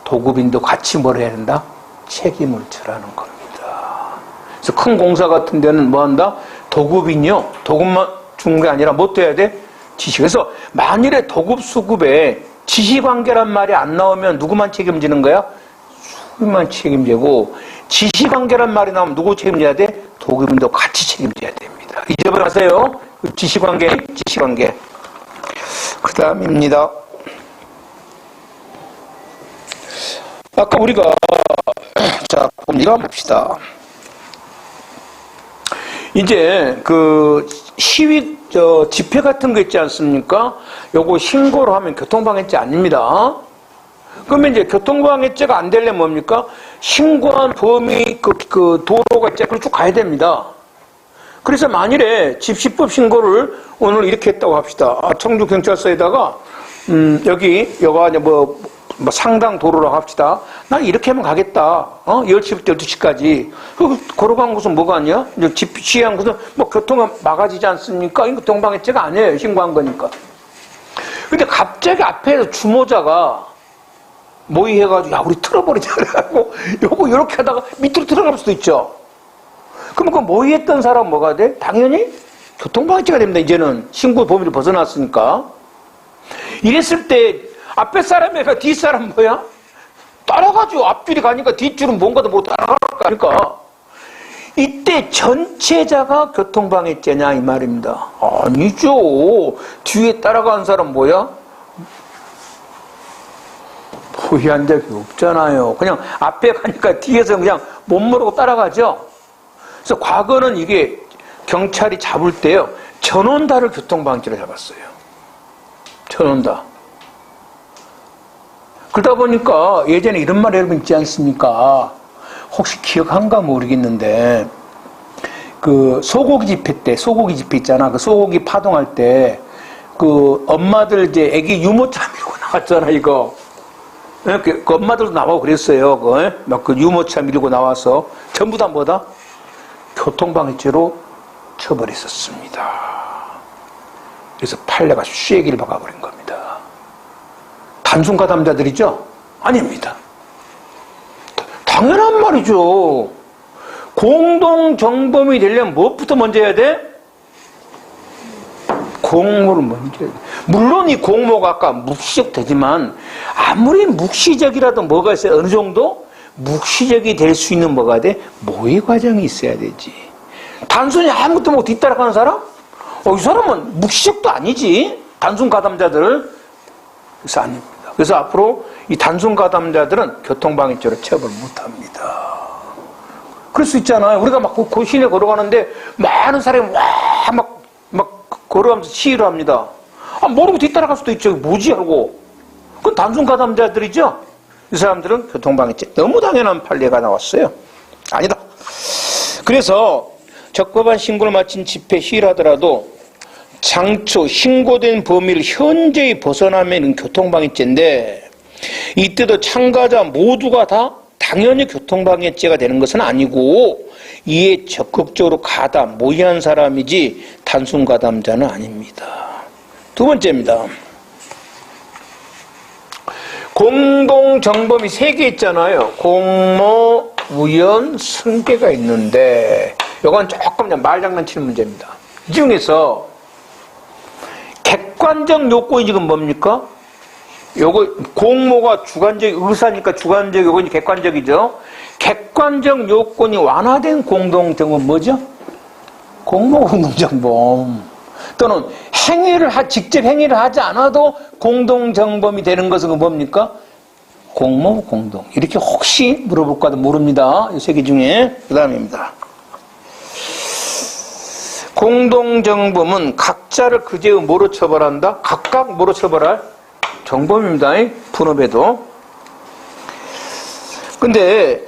도급인도 같이 뭘 해야 된다? 책임을 져라는 겁니다. 그래서 큰 공사 같은 데는 뭐 한다? 도급인이요, 도급만 주는 게 아니라 뭐 돼야 돼? 지시. 그래서 만일에 도급 수급에 지시관계란 말이 안 나오면 누구만 책임지는 거야? 수급만 책임지고, 지시관계란 말이 나오면 누구 책임져야 돼? 도급인도 같이 책임져야 됩니다. 잊어버리세요. 지시관계. 그 다음입니다. 아까 우리가, 자, 이거 한번 봅시다. 이제 그 시위, 집회 같은 거 있지 않습니까? 요거 신고를 하면 교통방해죄 아닙니다. 그러면 이제 교통방해죄가 안 되려면 뭡니까? 신고한 범위, 그 도로가 있잖아요. 그걸 쭉 가야 됩니다. 그래서 만일에 집시법 신고를 오늘 이렇게 했다고 합시다. 청주경찰서에다가, 여가 이제 뭐 상당 도로라고 합시다. 난 이렇게 하면 가겠다. 10시부터 12시까지. 걸어간 곳은 뭐가 아니야? 취한 곳은 뭐 교통은 막아지지 않습니까? 이거 교통방해죄가 아니에요. 신고한 거니까. 근데 갑자기 앞에서 주모자가 모의해가지고, 야, 우리 틀어버리자. 그래가지고, 요거 이렇게 하다가 밑으로 들어갈 수도 있죠. 그럼 그 모의했던 사람은 뭐가 돼? 당연히 교통방해죄가 됩니다. 이제는 신고 범위를 벗어났으니까. 이랬을 때 앞에 사람이 아니라 뒷사람 뭐야? 따라가죠. 앞줄이 가니까 뒷줄은 뭔가도 못 따라가니까. 이때 전체자가 교통방해죄냐 이 말입니다. 아니죠. 뒤에 따라가는 사람 뭐야? 포기한 적이 없잖아요. 그냥 앞에 가니까 뒤에서 그냥 못 모르고 따라가죠. 그래서 과거는 이게 경찰이 잡을 때요, 전원다를 교통방해죄로 잡았어요. 전원다. 그러다 보니까 예전에 이런 말 여러분 있지 않습니까? 혹시 기억한가 모르겠는데, 그 소고기 집회 있잖아. 그 소고기 파동할 때, 그 엄마들 이제 애기 유모차 밀고 나왔잖아, 이거. 그 엄마들도 나오고 그랬어요. 그 유모차 밀고 나와서 전부 다 뭐다? 교통방해죄로 처벌했었습니다. 그래서 판례가 쇠기를 박아버린 겁니다. 단순 가담자들이죠? 아닙니다. 당연한 말이죠. 공동정범이 되려면 무엇부터 먼저 해야 돼? 공모를 먼저 해야 돼. 물론 이 공모가 아까 묵시적 되지만 아무리 묵시적이라도 뭐가 있어요? 어느 정도? 묵시적이 될 수 있는 뭐가 돼? 모의 과정이 있어야 되지. 단순히 아무것도 못 뒤따라가는 사람? 이 사람은 묵시적도 아니지. 단순 가담자들. 그래서 아닙니다. 그래서 앞으로 이 단순 가담자들은 교통방해죄로 처벌 못합니다. 그럴 수 있잖아요. 우리가 막 고시내 걸어가는데 많은 사람이 막 걸어가면서 시위를 합니다. 모르고 뒤따라갈 수도 있죠. 뭐지 하고. 그건 단순 가담자들이죠. 이 사람들은 교통방해죄. 너무 당연한 판례가 나왔어요. 아니다. 그래서 적법한 신고를 마친 집회 시위를 하더라도 장초 신고된 범위를 현저히 벗어나면 교통방해죄인데, 이때도 참가자 모두가 다 당연히 교통방해죄가 되는 것은 아니고 이에 적극적으로 가담, 모의한 사람이지 단순 가담자는 아닙니다. 두 번째입니다. 공동정범이 3개 있잖아요. 공모, 우연, 승계가 있는데 이건 조금 말장난치는 문제입니다. 이 중에서 객관적 요건이 지금 뭡니까? 요거 공모가 주관적 의사니까 주관적 요건이 객관적이죠. 객관적 요건이 완화된 공동정범 뭐죠? 공모 공동정범. 또는 직접 행위를 하지 않아도 공동정범이 되는 것은 뭡니까? 공모 공동. 이렇게 혹시 물어볼까도 모릅니다. 이 3개 중에. 그 다음입니다. 공동정범은 각자를 그제의 뭐로 처벌한다? 각각 뭐로 처벌할? 정범입니다. 분업에도. 근데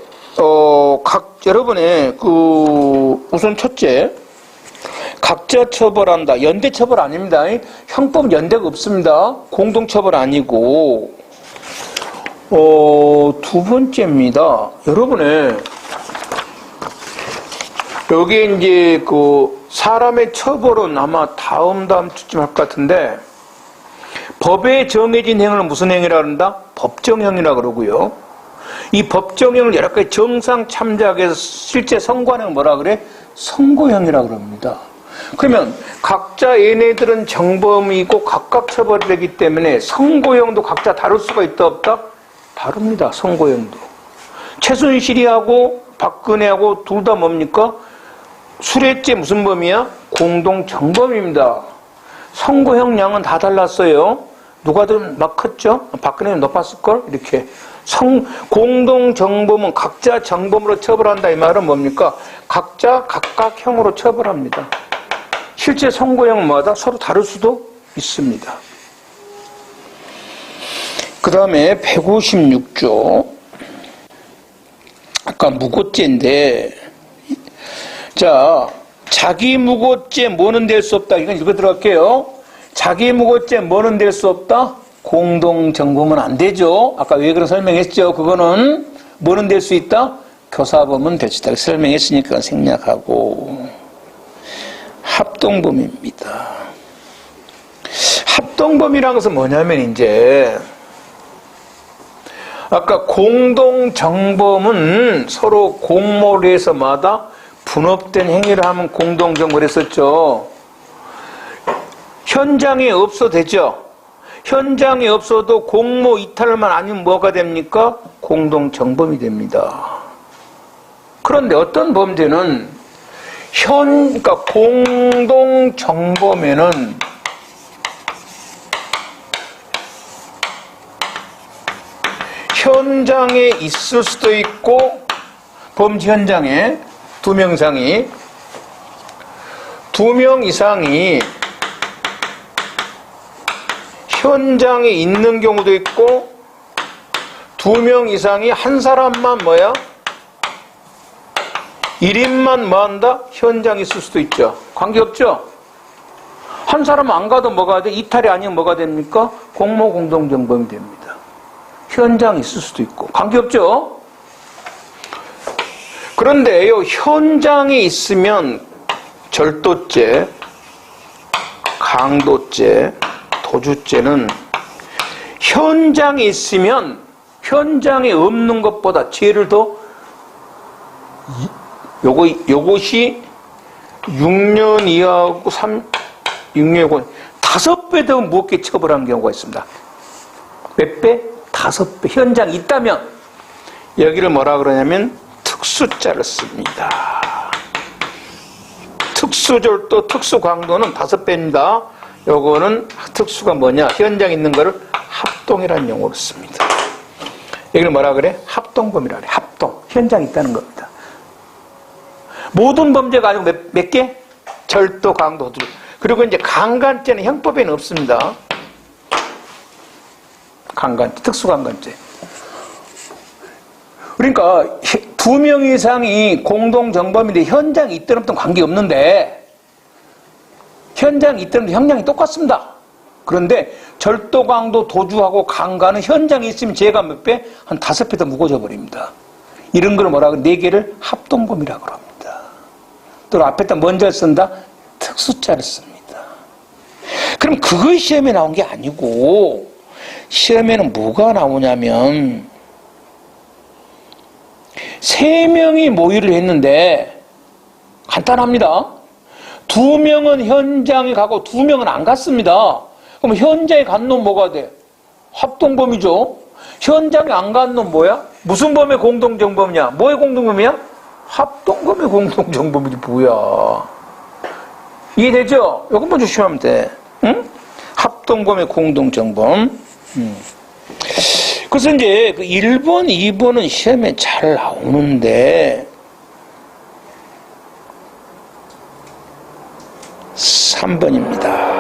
여러분의 우선 첫째, 각자 처벌한다. 연대 처벌 아닙니다. 형법 연대가 없습니다. 공동 처벌 아니고. 두 번째입니다. 여러분의 여기 이제 그 사람의 처벌은 아마 다음 주쯤 할 것 같은데, 법에 정해진 행위를 무슨 행위라 그런다? 법정형이라 그러고요. 이 법정형을 여러 가지 정상 참작해서 실제 선고하는 뭐라 그래? 선고형이라 그럽니다. 그러면 각자 얘네들은 정범이고 각각 처벌이 되기 때문에 선고형도 각자 다룰 수가 있다 없다? 다릅니다. 선고형도. 최순실이하고 박근혜하고 둘 다 뭡니까? 수뢰죄 무슨 범이야? 공동 정범입니다. 선고형 양은 다 달랐어요. 누가든 막 컸죠? 박근혜는 높았을걸? 이렇게. 공동 정범은 각자 정범으로 처벌한다 이 말은 뭡니까? 각자 각각 형으로 처벌합니다. 실제 선고형마다 서로 다를 수도 있습니다. 그 다음에 156조. 아까 무고죄인데, 자, 자기 무고죄 뭐는 될 수 없다. 이건 읽어 들어갈게요. 자기 무고죄 뭐는 될 수 없다? 공동 정범은 안 되죠. 아까 왜 그런 설명했죠. 그거는 뭐는 될 수 있다? 교사범은 될 수 있다. 설명했으니까 생략하고. 합동범입니다. 합동범이라는 것은 뭐냐면 이제 아까 공동 정범은 서로 공모를 해서마다 분업된 행위를 하면 공동 정범을 했었죠. 현장에 없어도 되죠. 현장에 없어도 공모 이탈만 아니면 뭐가 됩니까? 공동 정범이 됩니다. 그런데 어떤 범죄는 그러니까 공동 정범에는 현장에 있을 수도 있고, 범죄 현장에 두 명 이상이 현장에 있는 경우도 있고, 두 명 이상이 한 사람만 1인만 뭐한다? 현장에 있을 수도 있죠. 관계없죠? 한 사람 안 가도 뭐가 돼? 이탈이 아니면 뭐가 됩니까? 공모 공동정범이 됩니다. 현장에 있을 수도 있고. 관계없죠? 그런데요, 현장에 있으면 절도죄, 강도죄, 도주죄는 현장에 있으면 현장에 없는 것보다 죄를 더 요것이 6년 이하고 6년 5배 더 무겁게 처벌하는 경우가 있습니다. 몇 배? 5배. 현장에 있다면 여기를 뭐라 그러냐면 특수자를 씁니다. 특수절도, 특수강도는 5배입니다. 요거는 특수가 뭐냐? 현장에 있는 거를 합동이라는 용어로 씁니다. 여기를 뭐라 그래? 합동범이라 그래. 합동. 현장에 있다는 겁니다. 모든 범죄가 아니고 몇 개? 절도, 강도, 그리고 이제 강간죄는 형법에는 없습니다. 강간죄, 특수강간죄. 그러니까 2명 이상이 공동정범인데 현장에 있든 없든 관계없는데, 현장에 있든 형량이 똑같습니다. 그런데 절도, 강도, 도주하고 강간은 현장에 있으면 죄가 몇 배? 한 5배 더 무거워져 버립니다. 이런 걸 뭐라 그래? 4개를 합동범이라고 합니다. 또 앞에다 먼저 쓴다? 특수자를 씁니다. 그럼 그거 시험에 나온 게 아니고, 시험에는 뭐가 나오냐면 3명이 모의를 했는데 간단합니다. 2명은 현장에 가고 2명은 안 갔습니다. 그럼 현장에 간 놈 뭐가 돼? 합동범이죠. 현장에 안 간 놈 뭐야? 무슨 범의 공동정범이냐? 뭐의 공동범이야? 합동범의 공동정범이지 뭐야. 이해되죠? 이것만 조심하면 돼. 응? 합동범의 공동정범. 그래서 이제 그 1번, 2번은 시험에 잘 나오는데 3번입니다.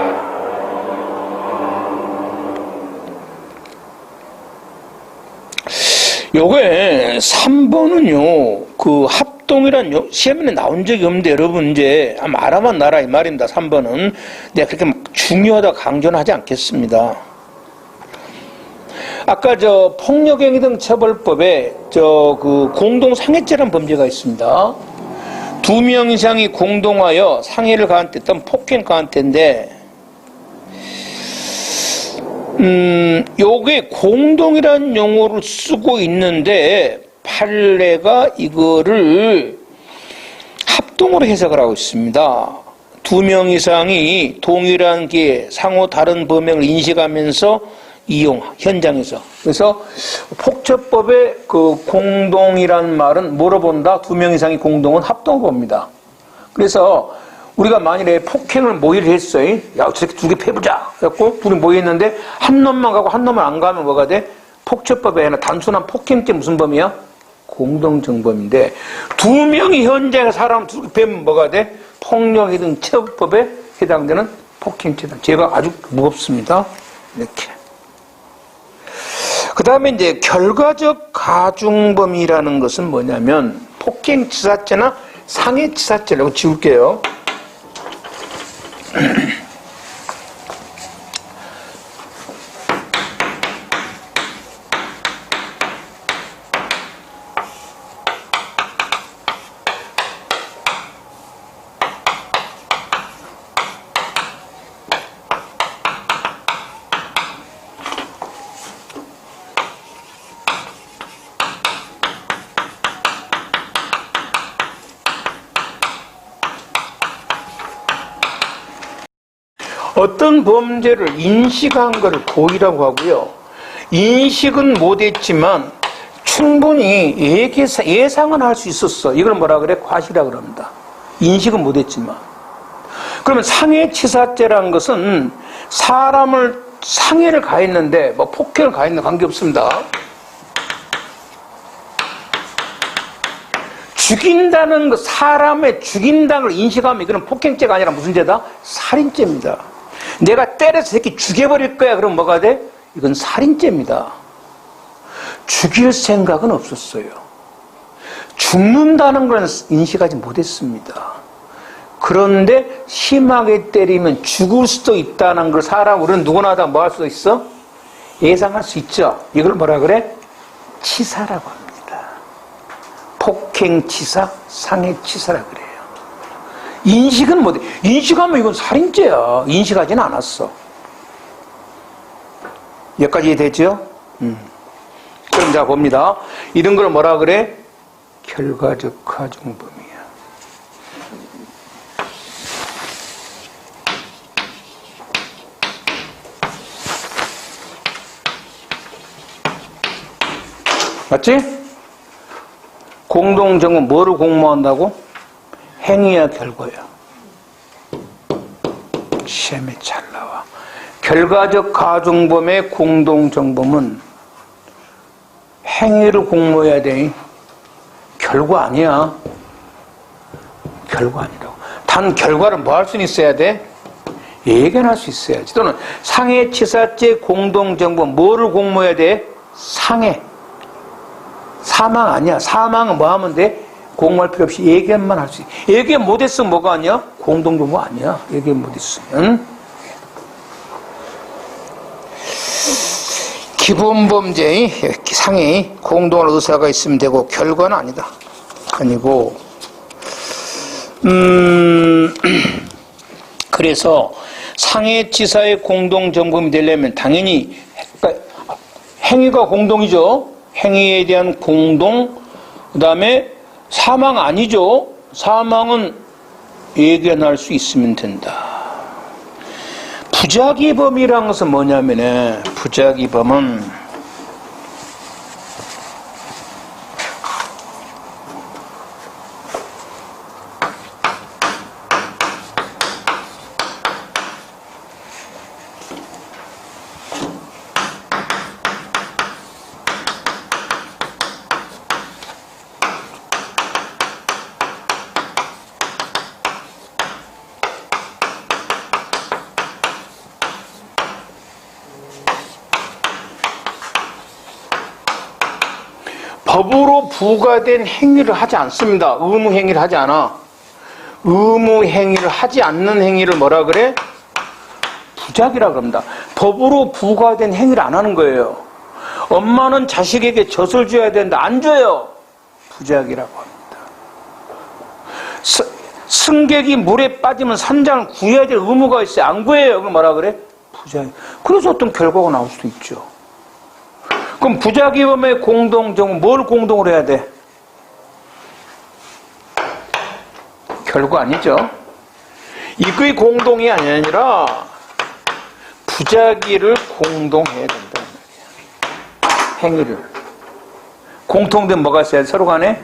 요게 3번은요, 그 합동이란 시험에 나온 적이 없는데 여러분 이제 아마 알아만 나라 이 말입니다. 3번은 내가 그렇게 막 중요하다 강조는 하지 않겠습니다. 아까 저 폭력행위 등 처벌법에 그 공동상해죄라는 범죄가 있습니다. 2명 이상이 공동하여 상해를 가한테했던 폭행 가한테인데 요게 공동이라는 용어를 쓰고 있는데 판례가 이거를 합동으로 해석을 하고 있습니다. 2명 이상이 동일한 기회 상호 다른 범행을 인식하면서 이용 현장에서. 그래서 폭처법의 그 공동이란 말은 뭐로 본다? 2명 이상의 공동은 합동으로 봅니다. 그래서 우리가 만일에 폭행을 모의를 했어요. 야, 저렇게 2개 패보자. 그래갖고 둘이 모였는데 한 놈만 가고 한 놈만 안 가면 뭐가 돼? 폭처법에 단순한 폭행죄 무슨 범이야? 공동정범인데 2명이 현장에 사람 2개 패면 뭐가 돼? 폭력이든 처벌법에 해당되는 폭행죄다. 죄가 아주 무겁습니다. 이렇게. 그 다음에 이제 결과적 가중범이라는 것은 뭐냐면 폭행치사죄나 상해치사죄라고 지울게요. 어떤 범죄를 인식한 것을 고의라고 하고요. 인식은 못했지만 충분히 예상은 할 수 있었어. 이걸 뭐라 그래? 과시라고 합니다. 인식은 못했지만. 그러면 상해치사죄라는 것은 사람을 상해를 가했는데 뭐 폭행을 가했는 관계없습니다. 죽인다는 것, 사람의 죽인다는 걸 인식하면 이거는 폭행죄가 아니라 무슨 죄다? 살인죄입니다. 내가 때려서 새끼 죽여버릴 거야. 그럼 뭐가 돼? 이건 살인죄입니다. 죽일 생각은 없었어요. 죽는다는 건 인식하지 못했습니다. 그런데 심하게 때리면 죽을 수도 있다는 걸 사람, 우리는 누구나 다 뭐 할 수 있어? 예상할 수 있죠. 이걸 뭐라 그래? 치사라고 합니다. 폭행치사, 상해치사라고 그래요. 인식은 못해. 인식하면 이건 살인죄야. 인식하지는 않았어. 여기까지 되죠? 그럼 자 봅니다. 이런 걸 뭐라 그래? 결과적 가중범이야. 맞지? 공동정은 뭐를 공모한다고? 행위야 결과야. 시험에 잘 나와. 결과적 가중범의 공동정범은 행위를 공모해야 돼. 결과 아니야. 결과 아니라고. 단 결과를 뭐 할 수는 있어야 돼? 예견할 수 있어야지. 또는 상해치사죄 공동정범 뭐를 공모해야 돼? 상해. 사망 아니야. 사망은 뭐 하면 돼? 공모할 필요 없이 예견만 할 수 있어. 예견 못했으면 뭐가 아니야? 공동정범 아니야. 예견 못했으면. 기본범죄의 상해 공동할 의사가 있으면 되고 결과는 아니다. 아니고 그래서 상해치사의 공동정범이 되려면 당연히 그러니까 행위가 공동이죠. 행위에 대한 공동, 그 다음에 사망 아니죠. 사망은 예견할 수 있으면 된다. 부작위범이라는 것은 뭐냐면은 부작위범은 법으로 부과된 행위를 하지 않습니다. 의무 행위를 하지 않아. 의무 행위를 하지 않는 행위를 뭐라 그래? 부작이라 그럽니다. 법으로 부과된 행위를 안 하는 거예요. 엄마는 자식에게 젖을 줘야 된다. 안 줘요. 부작이라고 합니다. 승객이 물에 빠지면 선장을 구해야 될 의무가 있어요. 안 구해요. 그럼 뭐라 그래? 부작. 그래서 어떤 결과가 나올 수도 있죠. 그럼 부작위범의 공동정은 뭘 공동으로 해야 돼? 결과 아니죠. 이거의 공동이 아니라 부작위를 공동해야 된다는 말이야. 행위를. 공통된 뭐가 있어야 돼? 서로 간에?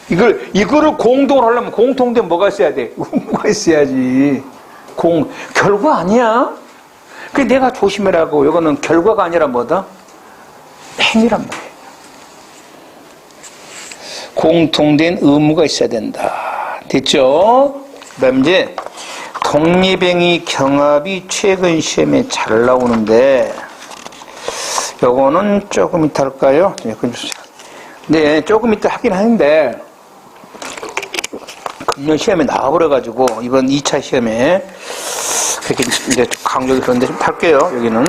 이거를 공동으로 하려면 공통된 뭐가 있어야 돼? 의무가 있어야지. 결과 아니야. 그래, 내가 조심해라고. 이거는 결과가 아니라 뭐다? 행위란 말이에요. 공통된 의무가 있어야 된다. 됐죠? 그 다음 이제 독립행위 경합이 최근 시험에 잘 나오는데 요거는 조금 이따 할까요? 네, 조금 이따 하긴 하는데 금년 시험에 나와버려가지고 이번 2차 시험에 그렇게 이제 강조를 그런데 좀 할게요. 여기는